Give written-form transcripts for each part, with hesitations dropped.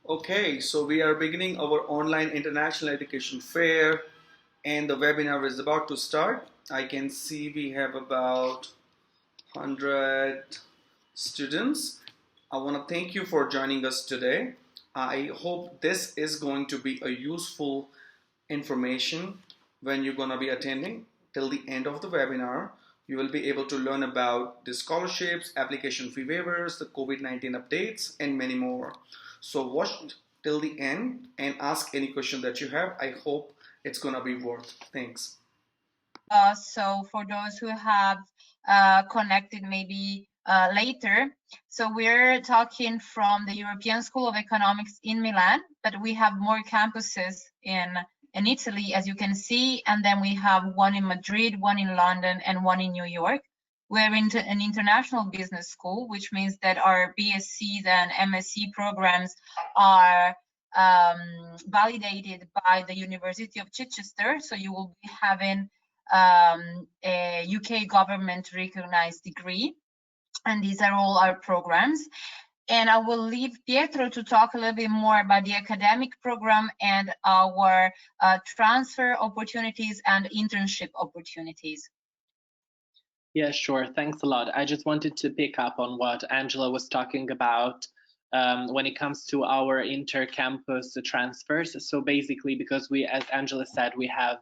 Okay, so we are beginning our online international education fair and the webinar is about to start. I can see we have about 100 students. I want to thank you for joining us today. I hope this is going to be a useful information when you're going to be attending till the end of the webinar. You will be able to learn about the scholarships, application fee waivers, the COVID-19 updates, and many more. So watch till the end and ask any question that you have. I hope it's going to be worth. Thanks. So for those who have connected maybe later, so we're talking from the European School of Economics in Milan, but we have more campuses in Italy, as you can see, and then we have one in Madrid, one in London, and one in New York. We're into an international business school, which means that our BSCs and MSc programs are validated by the University of Chichester. So you will be having a UK government recognized degree, and these are all our programs. And I will leave Pietro to talk a little bit more about the academic program and our transfer opportunities and internship opportunities. Yeah, sure. Thanks a lot. I just wanted to pick up on what Angela was talking about when it comes to our intercampus transfers. So basically, because we, as Angela said, we have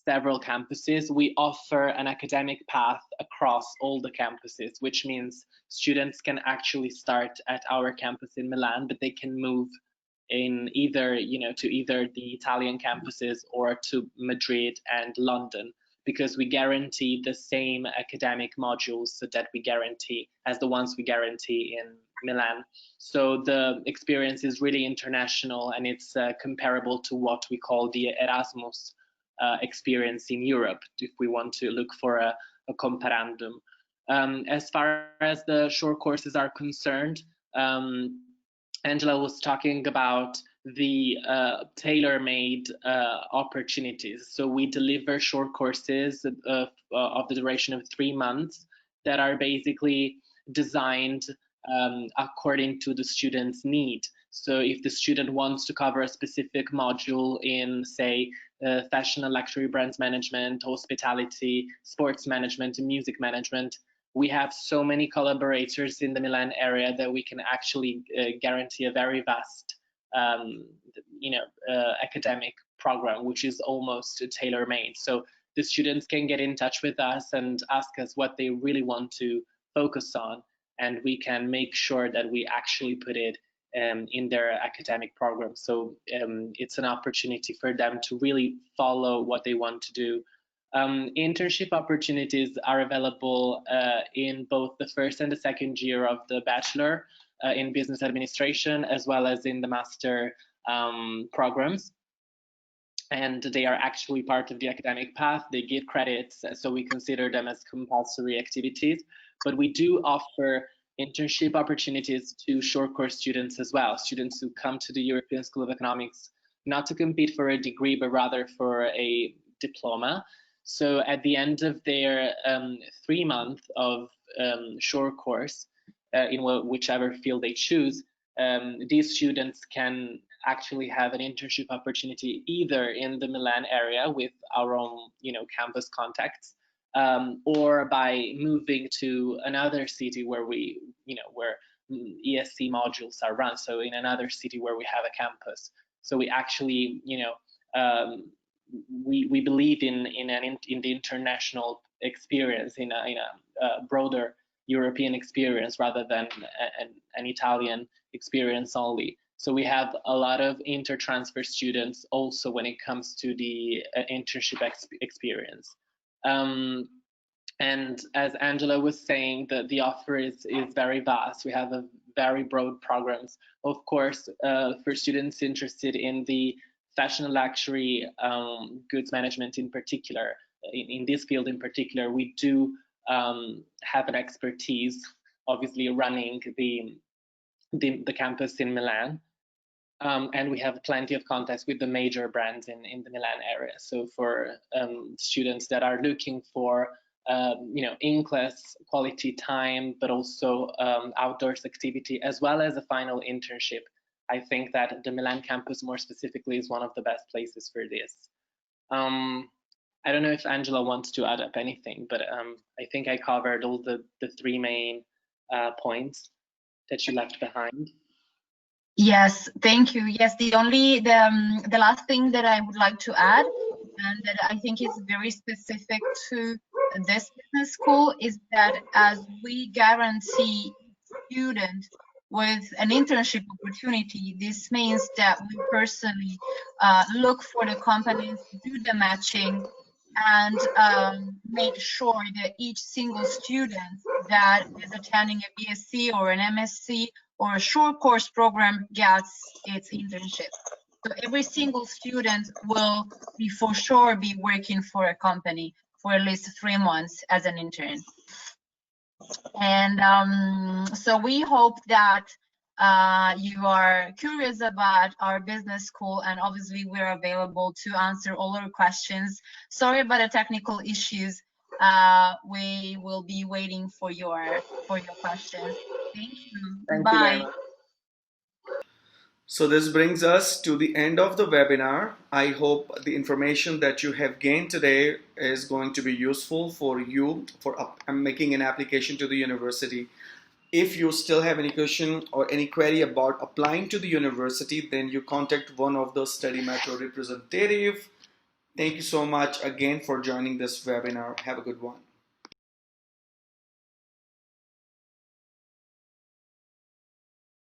several campuses, we offer an academic path across all the campuses, which means students can actually start at our campus in Milan, but they can move in either, to either the Italian campuses or to Madrid and London, because we guarantee the same academic modules so that we guarantee as the ones we guarantee in Milan. So the experience is really international, and it's comparable to what we call the Erasmus experience in Europe, if we want to look for a comparandum. As far as the short courses are concerned, Angela was talking about the tailor-made opportunities. So we deliver short courses of the duration of 3 months that are basically designed according to the student's need. So if the student wants to cover a specific module in, say, fashion and luxury brands management, hospitality, sports management, and music management, we have so many collaborators in the Milan area that we can actually guarantee a very vast academic program, which is almost tailor-made. So the students can get in touch with us and ask us what they really want to focus on, and we can make sure that we actually put it in their academic program. So it's an opportunity for them to really follow what they want to do. Internship opportunities are available in both the first and the second year of the bachelor in business administration, as well as in the master programs. And they are actually part of the academic path. They give credits, so we consider them as compulsory activities. But we do offer internship opportunities to short course students as well, students who come to the European School of Economics not to compete for a degree, but rather for a diploma. So at the end of their 3 months of short course, in whichever field they choose, these students can actually have an internship opportunity either in the Milan area with our own, campus contacts, or by moving to another city where we, where ESC modules are run. So in another city where we have a campus. So we actually, we believe in the international experience, in a broader European experience rather than an Italian experience only. So we have a lot of inter-transfer students also when it comes to the internship experience. And as Angela was saying, the offer is very vast. We have a very broad programs. Of course, for students interested in the fashion and luxury goods management in particular, in this field in particular, we do have an expertise, obviously running the campus in Milan. And we have plenty of contacts with the major brands in the Milan area. So for students that are looking for in-class quality time, but also outdoors activity, as well as a final internship, I think that the Milan campus more specifically is one of the best places for this. I don't know if Angela wants to add up anything, but I think I covered all the three main points that you left behind. Yes, thank you. Yes, the last thing that I would like to add, and that I think is very specific to this business school, is that as we guarantee student with an internship opportunity, this means that we personally look for the companies, do the matching, and make sure that each single student that is attending a BSc or an MSc or a short course program gets its internship. So every single student will be for sure be working for a company for at least 3 months as an intern. And so we hope that you are curious about our business school, and obviously we're available to answer all our questions. Sorry about the technical issues. We will be waiting for your questions. Thank you. Thank Bye. you very much. So this brings us to the end of the webinar. I hope the information that you have gained today is going to be useful for you for making an application to the university. If you still have any question or any query about applying to the university, then you contact one of the study metro representative. Thank you so much again for joining this webinar. Have a good one.